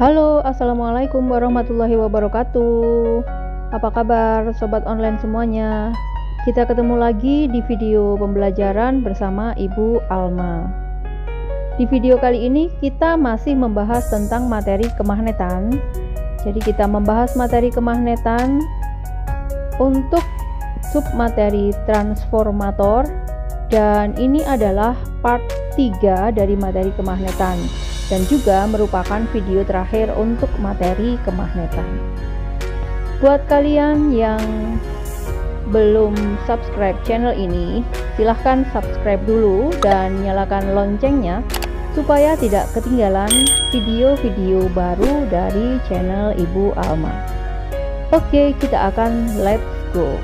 Halo, assalamualaikum warahmatullahi wabarakatuh. Apa kabar sobat online semuanya? Kita ketemu lagi di video pembelajaran bersama Ibu Alma. Di video kali ini kita masih membahas tentang materi kemagnetan. Jadi kita membahas materi kemagnetan untuk submateri transformator, dan ini adalah part 3 dari materi kemagnetan dan juga merupakan video terakhir untuk materi kemagnetan. Buat kalian yang belum subscribe channel ini, silahkan subscribe dulu dan nyalakan loncengnya supaya tidak ketinggalan video-video baru dari channel Ibu Alma. Oke, kita akan let's go.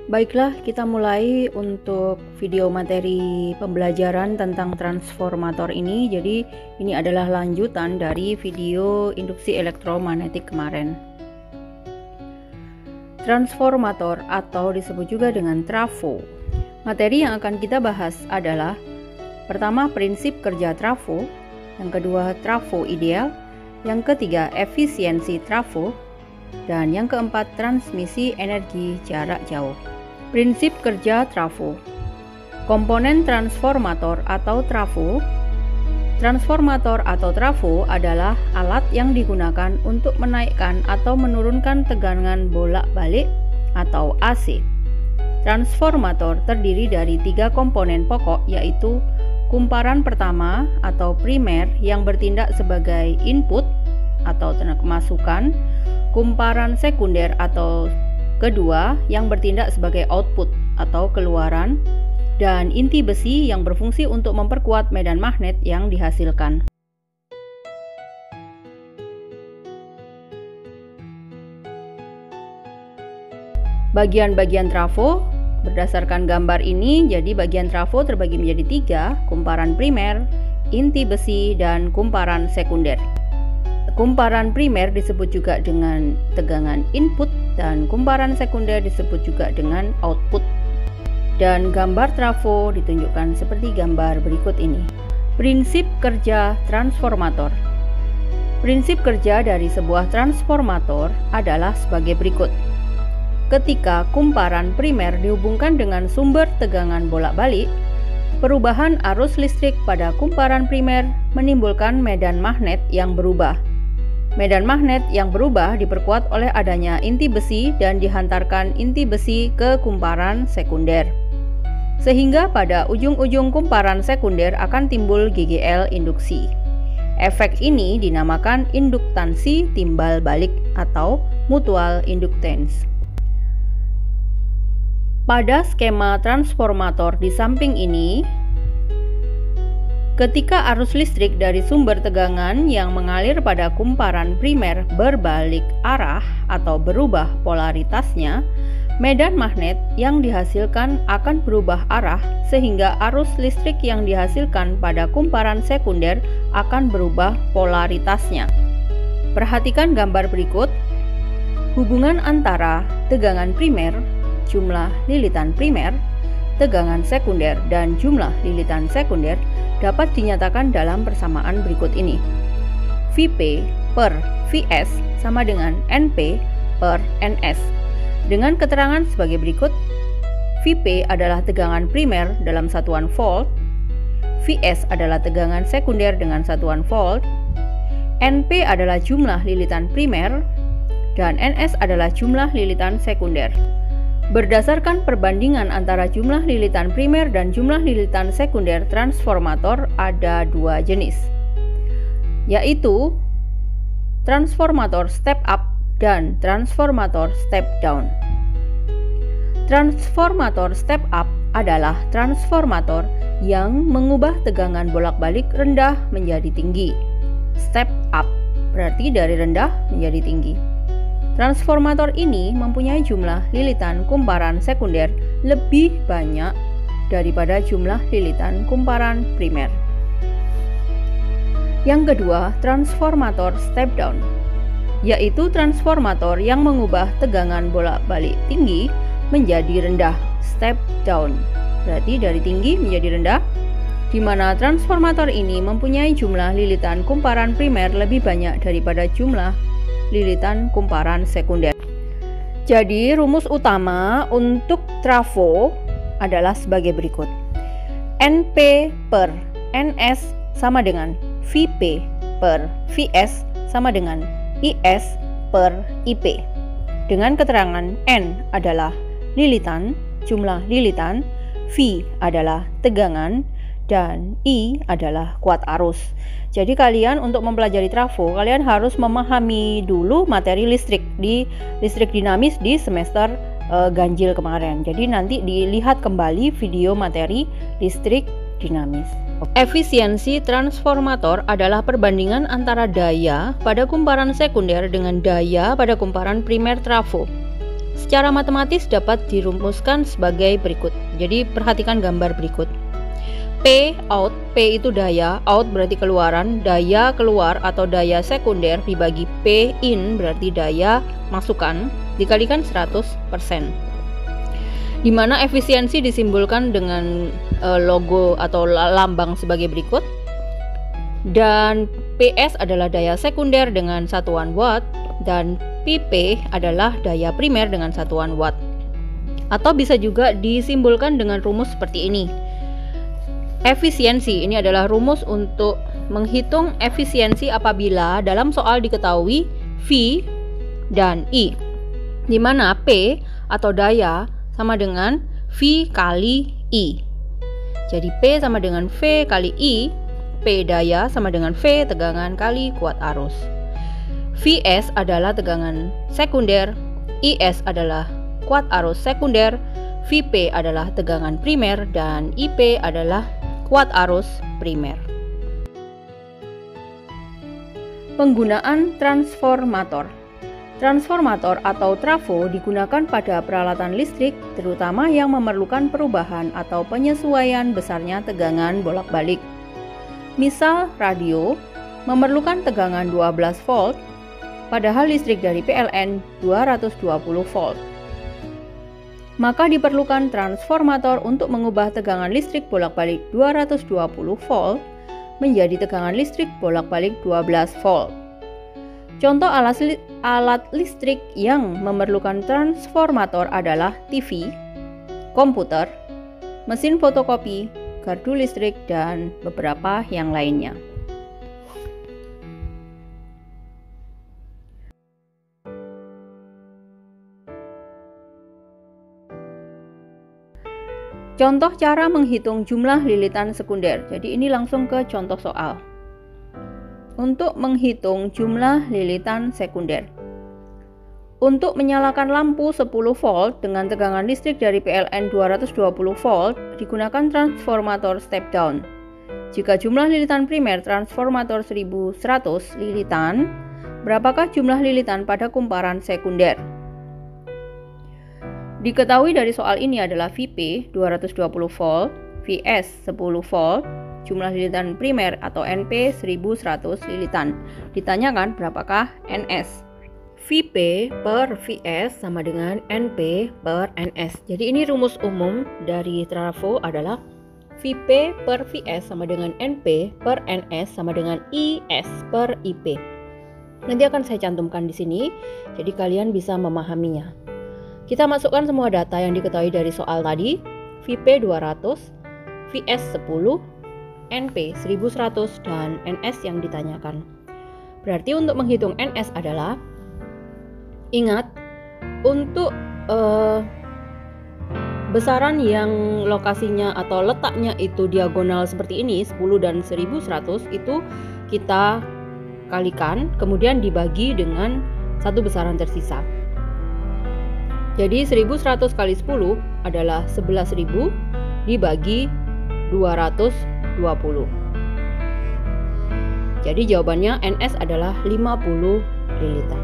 Baiklah, kita mulai untuk video materi pembelajaran tentang transformator ini. Jadi ini adalah lanjutan dari video induksi elektromagnetik kemarin. Transformator atau disebut juga dengan trafo. Materi yang akan kita bahas adalah pertama, prinsip kerja trafo, yang kedua, trafo ideal, yang ketiga, efisiensi trafo, dan yang keempat, transmisi energi jarak jauh. Prinsip kerja trafo. Komponen transformator atau trafo. Transformator atau trafo adalah alat yang digunakan untuk menaikkan atau menurunkan tegangan bolak-balik atau AC. Transformator terdiri dari 3 komponen pokok, yaitu kumparan pertama atau primer yang bertindak sebagai input atau tenaga masukan, kumparan sekunder atau kedua yang bertindak sebagai output atau keluaran, dan inti besi yang berfungsi untuk memperkuat medan magnet yang dihasilkan. Bagian-bagian trafo berdasarkan gambar ini, jadi bagian trafo terbagi menjadi 3, kumparan primer, inti besi, dan kumparan sekunder. Kumparan primer disebut juga dengan tegangan input dan kumparan sekunder disebut juga dengan output. Dan gambar trafo ditunjukkan seperti gambar berikut ini. Prinsip kerja transformator. Prinsip kerja dari sebuah transformator adalah sebagai berikut. Ketika kumparan primer dihubungkan dengan sumber tegangan bolak-balik, perubahan arus listrik pada kumparan primer menimbulkan medan magnet yang berubah. Medan magnet yang berubah diperkuat oleh adanya inti besi dan dihantarkan inti besi ke kumparan sekunder. Sehingga pada ujung-ujung kumparan sekunder akan timbul GGL induksi. Efek ini dinamakan induktansi timbal balik atau mutual inductance. Pada skema transformator di samping ini, ketika arus listrik dari sumber tegangan yang mengalir pada kumparan primer berbalik arah atau berubah polaritasnya, medan magnet yang dihasilkan akan berubah arah sehingga arus listrik yang dihasilkan pada kumparan sekunder akan berubah polaritasnya. Perhatikan gambar berikut. Hubungan antara tegangan primer, jumlah lilitan primer, tegangan sekunder, dan jumlah lilitan sekunder dapat dinyatakan dalam persamaan berikut ini. Vp per Vs sama dengan Np per Ns. Dengan keterangan sebagai berikut. Vp adalah tegangan primer dalam satuan volt, Vs adalah tegangan sekunder dengan satuan volt, Np adalah jumlah lilitan primer, dan Ns adalah jumlah lilitan sekunder. Berdasarkan perbandingan antara jumlah lilitan primer dan jumlah lilitan sekunder transformator ada 2 jenis, yaitu transformator step up dan transformator step down. Transformator step up adalah transformator yang mengubah tegangan bolak-balik rendah menjadi tinggi. Step up berarti dari rendah menjadi tinggi. Transformator ini mempunyai jumlah lilitan kumparan sekunder lebih banyak daripada jumlah lilitan kumparan primer. Yang kedua, transformator step down. yaitu transformator yang mengubah tegangan bolak-balik tinggi menjadi rendah, step down. Berarti dari tinggi menjadi rendah, di mana transformator ini mempunyai jumlah lilitan kumparan primer lebih banyak daripada jumlah lilitan kumparan sekunder. Jadi rumus utama untuk trafo adalah sebagai berikut. NP per NS sama dengan VP per VS sama dengan IS per IP. Dengan keterangan N adalah lilitan, jumlah lilitan, V adalah tegangan, dan I adalah kuat arus. Jadi kalian untuk mempelajari trafo, kalian harus memahami dulu materi listrik di listrik dinamis di semester ganjil kemarin. Jadi nanti dilihat kembali video materi listrik dinamis. Efisiensi transformator adalah perbandingan antara daya pada kumparan sekunder dengan daya pada kumparan primer trafo. Secara matematis dapat dirumuskan sebagai berikut. Jadi perhatikan gambar berikut. P out, P itu daya, out berarti keluaran, daya keluar atau daya sekunder dibagi P in berarti daya masukan dikalikan 100%. Di mana efisiensi disimbolkan dengan logo atau lambang sebagai berikut. Dan PS adalah daya sekunder dengan satuan watt dan PP adalah daya primer dengan satuan watt. Atau bisa juga disimbolkan dengan rumus seperti ini. Efisiensi ini adalah rumus untuk menghitung efisiensi apabila dalam soal diketahui V dan I, di mana P atau daya sama dengan V kali I. Jadi P sama dengan V kali I, P daya sama dengan V tegangan kali kuat arus. Vs adalah tegangan sekunder, IS adalah kuat arus sekunder, Vp adalah tegangan primer, dan IP adalah kuat arus primer. Penggunaan transformator. Transformator atau trafo digunakan pada peralatan listrik terutama yang memerlukan perubahan atau penyesuaian besarnya tegangan bolak-balik. Misal radio memerlukan tegangan 12 volt padahal listrik dari PLN 220 volt. Maka diperlukan transformator untuk mengubah tegangan listrik bolak-balik 220 volt menjadi tegangan listrik bolak-balik 12 volt. Contoh alat listrik yang memerlukan transformator adalah TV, komputer, mesin fotokopi, gardu listrik, dan beberapa yang lainnya. Contoh cara menghitung jumlah lilitan sekunder. Jadi ini langsung ke contoh soal. Untuk menghitung jumlah lilitan sekunder. Untuk menyalakan lampu 10 volt dengan tegangan listrik dari PLN 220 volt digunakan transformator step down. Jika jumlah lilitan primer transformator 1100 lilitan, berapakah jumlah lilitan pada kumparan sekunder? Diketahui dari soal ini adalah Vp 220 volt, Vs 10 volt, jumlah lilitan primer atau NP 1100 lilitan. Ditanyakan berapakah NS? Vp per Vs sama dengan NP per NS. Jadi ini rumus umum dari trafo adalah Vp per Vs sama dengan NP per NS sama dengan IS per IP. Nanti akan saya cantumkan di sini, jadi kalian bisa memahaminya. Kita masukkan semua data yang diketahui dari soal tadi, Vp 200, Vs 10, NP 1100, dan NS yang ditanyakan. Berarti untuk menghitung NS adalah, ingat, untuk besaran yang lokasinya atau letaknya itu diagonal seperti ini, 10 dan 1100, itu kita kalikan, kemudian dibagi dengan satu besaran tersisa. Jadi 1100 kali 10 adalah 11.000 dibagi 220. Jadi jawabannya NS adalah 50 lilitan.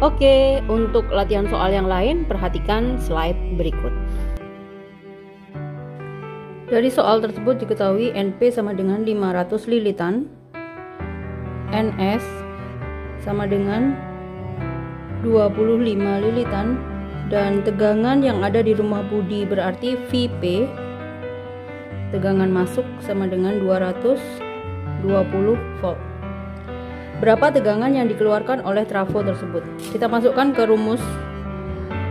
Oke, untuk latihan soal yang lain perhatikan slide berikut. Dari soal tersebut diketahui NP sama dengan 500 lilitan, NS sama dengan 25 lilitan, dan tegangan yang ada di rumah Budi berarti VP, tegangan masuk sama dengan 220 volt. Berapa tegangan yang dikeluarkan oleh trafo tersebut? Kita masukkan ke rumus.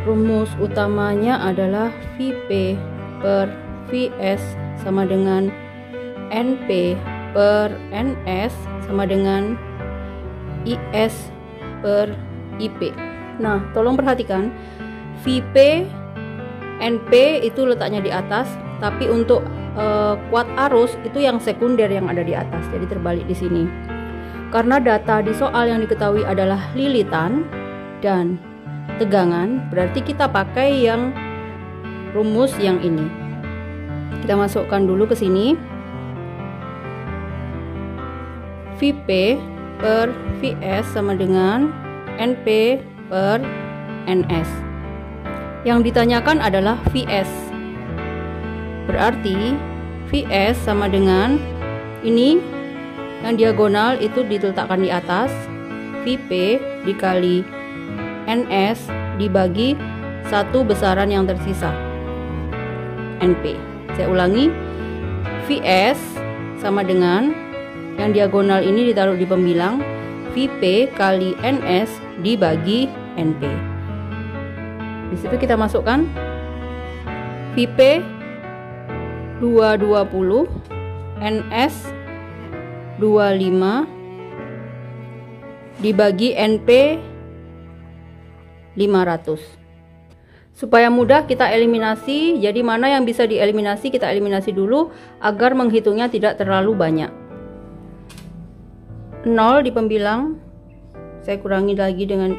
Rumus utamanya adalah VP per Vs sama dengan NP per Ns sama dengan IS per IP. Nah, tolong perhatikan, VP, NP itu letaknya di atas, tapi untuk kuat arus itu yang sekunder yang ada di atas. Jadi terbalik di sini. Karena data di soal yang diketahui adalah lilitan dan tegangan, berarti kita pakai yang rumus yang ini. Kita masukkan dulu ke sini. VP per Vs sama dengan NP per Ns. Yang ditanyakan adalah Vs. Berarti Vs sama dengan ini, yang diagonal itu diletakkan di atas, VP dikali Ns dibagi satu besaran yang tersisa, NP. Saya ulangi, Vs sama dengan yang diagonal ini ditaruh di pembilang, VP kali Ns dibagi NP. Di situ kita masukkan VP 220, Ns 25 dibagi NP 500. Supaya mudah kita eliminasi, jadi mana yang bisa dieliminasi kita eliminasi dulu agar menghitungnya tidak terlalu banyak. 0 di pembilang, saya kurangi lagi dengan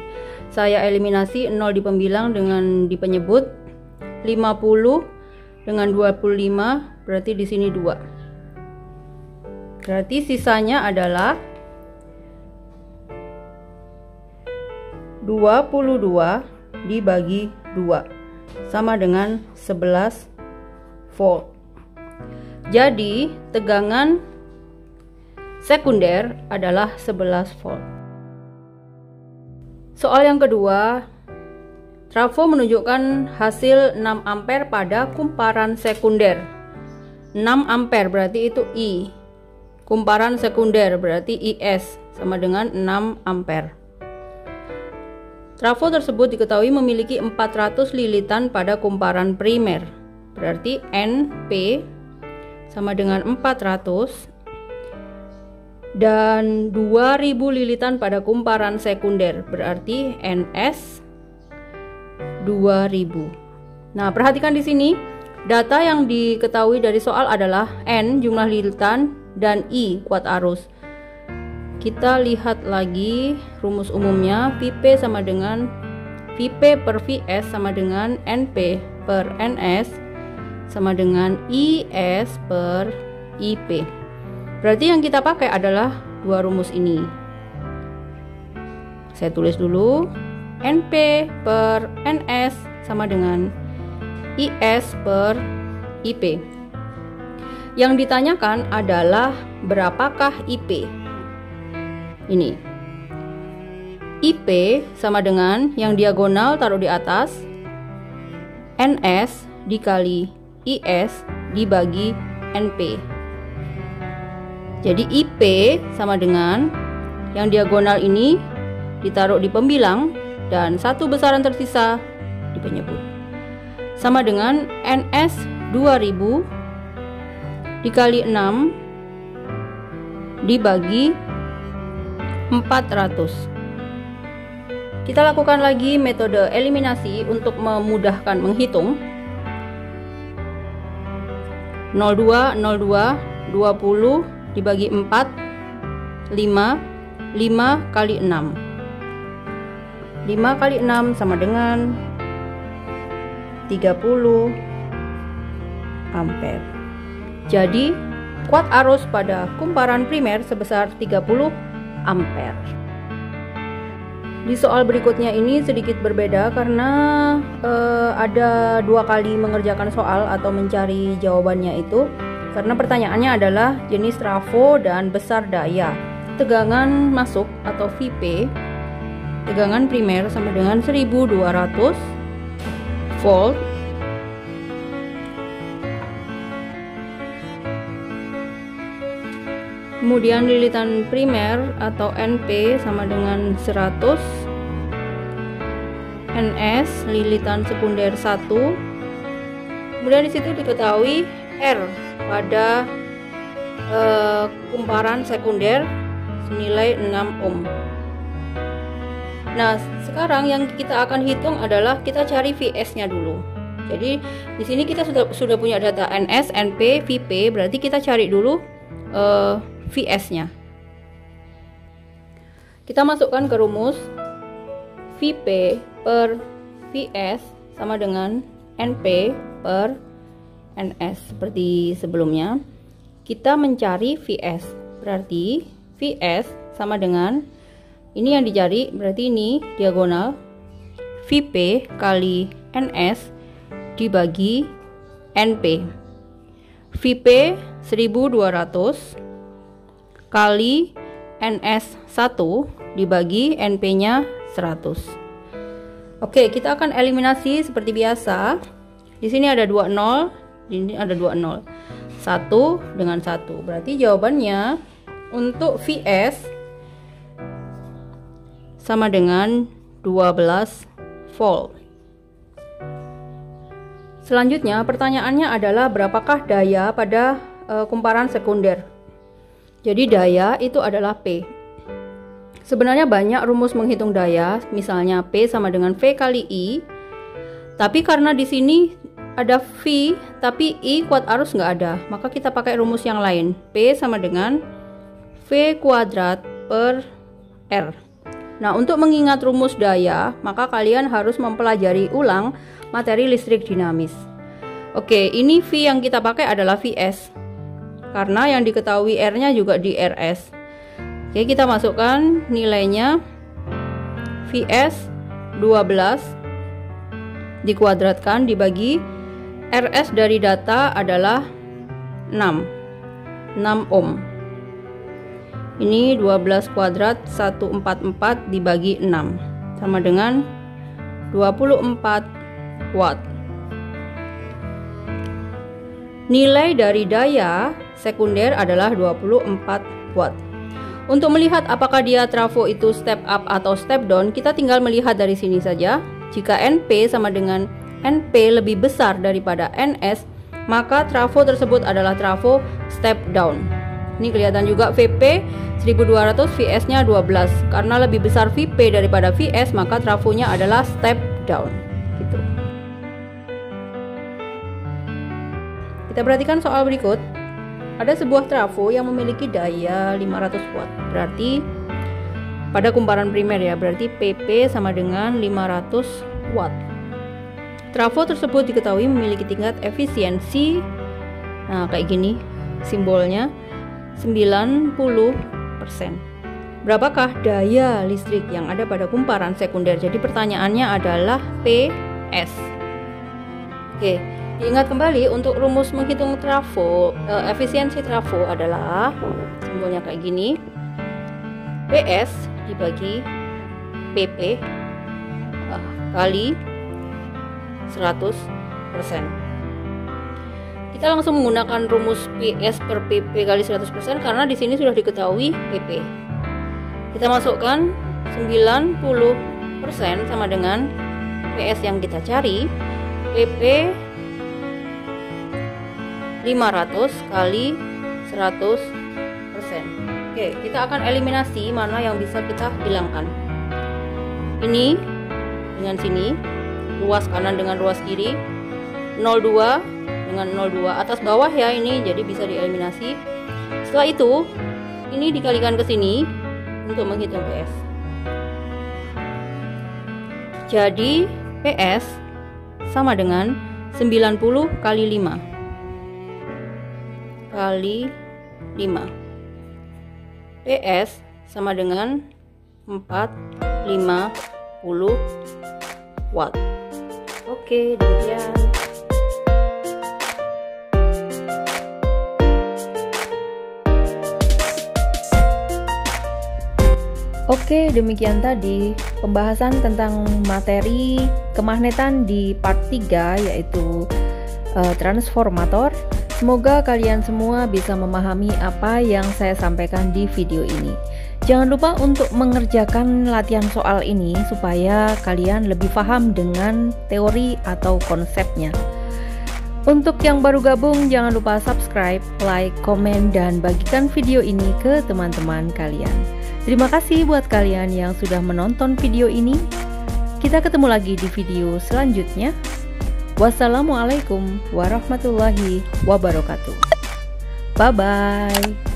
saya eliminasi 0 di pembilang dengan di penyebut, 50 dengan 25 berarti di sini 2. Berarti sisanya adalah 22 dibagi 2 sama dengan 11 volt. Jadi tegangan sekunder adalah 11 volt. Soal yang kedua, trafo menunjukkan hasil 6 ampere pada kumparan sekunder. 6 ampere berarti itu I. Kumparan sekunder berarti IS sama dengan 6 ampere. Trafo tersebut diketahui memiliki 400 lilitan pada kumparan primer. Berarti NP sama dengan 400 dan 2000 lilitan pada kumparan sekunder. Berarti NS 2000. Nah, perhatikan di sini, data yang diketahui dari soal adalah N jumlah lilitan dan I kuat arus. Kita lihat lagi rumus umumnya, VP sama dengan VP per Vs sama dengan NP per Ns sama dengan IS per IP. Berarti yang kita pakai adalah dua rumus ini. Saya tulis dulu, NP per Ns sama dengan IS per IP. Yang ditanyakan adalah berapakah IP. Ini IP sama dengan yang diagonal taruh di atas, NS dikali IS dibagi NP. Jadi IP sama dengan yang diagonal ini ditaruh di pembilang dan satu besaran tersisa di penyebut, sama dengan NS 2000 dikali 6 dibagi 400. Kita lakukan lagi metode eliminasi untuk memudahkan menghitung. 02, 02, 20 dibagi 4, 5, 5 kali 6. 5 kali 6 sama dengan 30 ampere. Jadi, kuat arus pada kumparan primer sebesar 30 ampere. Di soal berikutnya ini sedikit berbeda karena ada dua kali mengerjakan soal atau mencari jawabannya itu, karena pertanyaannya adalah jenis trafo dan besar daya. Tegangan masuk atau VP tegangan primer sama dengan 1200 volt. Kemudian lilitan primer atau NP sama dengan 100, NS lilitan sekunder 1. Kemudian di situ diketahui R pada kumparan sekunder senilai 6 ohm. Nah, sekarang yang kita akan hitung adalah kita cari VS-nya dulu. Jadi di sini kita sudah punya data NS, NP, VP, berarti kita cari dulu VS-nya. Kita masukkan ke rumus VP per VS sama dengan NP per NS seperti sebelumnya. Kita mencari VS, berarti VS sama dengan ini yang dicari, berarti ini diagonal VP kali NS dibagi NP. VP 1200 kali NS 1 dibagi NP-nya 100. Oke, kita akan eliminasi seperti biasa. Di sini ada 2 nol, di sini ada 2 nol. 1 dengan 1. Berarti jawabannya untuk VS sama dengan 12 volt. Selanjutnya pertanyaannya adalah berapakah daya pada kumparan sekunder. Jadi daya itu adalah P. Sebenarnya banyak rumus menghitung daya, misalnya P sama dengan V kali I. Tapi karena di sini ada V, tapi I kuat arus nggak ada, maka kita pakai rumus yang lain. P sama dengan V kuadrat per R. Nah, untuk mengingat rumus daya, maka kalian harus mempelajari ulang materi listrik dinamis. Oke, ini V yang kita pakai adalah VS. Karena yang diketahui R-nya juga di RS. Oke, kita masukkan nilainya. VS 12 dikuadratkan dibagi RS dari data adalah 6 ohm. Ini 12 kuadrat 144 dibagi 6 sama dengan 24 watt. Nilai dari daya sekunder adalah 24 watt. Untuk melihat apakah dia trafo itu step up atau step down, kita tinggal melihat dari sini saja. Jika NP sama dengan NP lebih besar daripada NS, maka trafo tersebut adalah trafo step down. Ini kelihatan juga VP 1200, VS-nya 12. Karena lebih besar VP daripada VS, maka trafonya adalah step down. Gitu. Kita perhatikan soal berikut. Ada sebuah trafo yang memiliki daya 500 watt. Berarti pada kumparan primer ya, berarti PP sama dengan 500 watt. Trafo tersebut diketahui memiliki tingkat efisiensi, nah kayak gini simbolnya, 90%. Berapakah daya listrik yang ada pada kumparan sekunder? Jadi pertanyaannya adalah PS. Oke, diingat kembali untuk rumus menghitung trafo, efisiensi trafo adalah simbolnya kayak gini. PS dibagi PP kali 100%. Kita langsung menggunakan rumus PS per PP kali 100% karena di sini sudah diketahui PP. Kita masukkan 90% sama dengan PS yang kita cari, PP 500 kali 100%. Oke, kita akan eliminasi mana yang bisa kita hilangkan. Ini dengan sini, ruas kanan dengan ruas kiri, 02 dengan 02 atas bawah ya ini, jadi bisa dieliminasi. Setelah itu ini dikalikan ke sini untuk menghitung PS. Jadi PS sama dengan 90 kali 5 kali 5. PS sama dengan 450 watt. Oke, demikian. Oke, demikian tadi pembahasan tentang materi kemagnetan di part 3 yaitu transformator. Semoga kalian semua bisa memahami apa yang saya sampaikan di video ini. Jangan lupa untuk mengerjakan latihan soal ini supaya kalian lebih paham dengan teori atau konsepnya. Untuk yang baru gabung, jangan lupa subscribe, like, komen, dan bagikan video ini ke teman-teman kalian. Terima kasih buat kalian yang sudah menonton video ini. Kita ketemu lagi di video selanjutnya. Wassalamualaikum warahmatullahi wabarakatuh. Bye-bye.